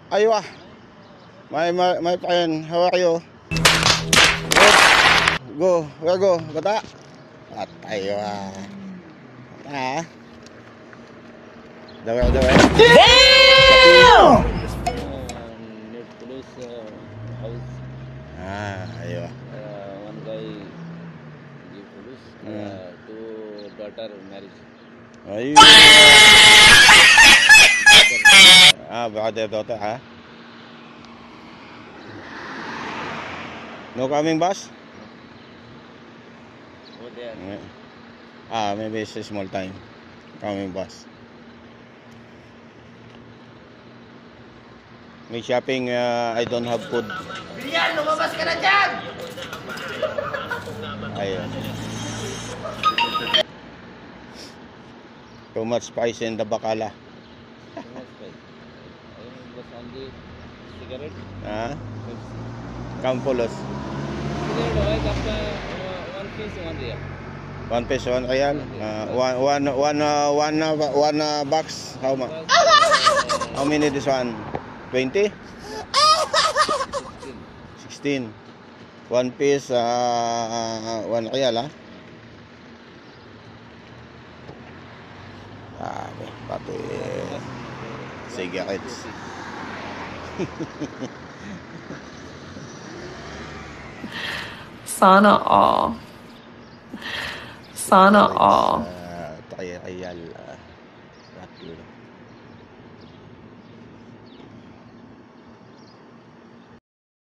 Aywa. My friend, how are you? Go, where go? Bata. Aywa. Ah. Dawe. Damn! Need police house. Aywa. One guy give police. Two daughter marriage. Aywa. Brother, daughter, ha? No coming bus? Over there. Maybe it's a small time. Coming bus. May shopping, I don't have food. Rian, lumabas ka na dyan! Ayun. Too much spice in the bakala. Just only cigarette. Campulos. Cigarette, one piece, 1 real. 1 peso, 1 real. One box. How many this one? 20? 16. 1 piece, 1 real, ha? Pati cigarettes. Sana all. Sana all. 3 real.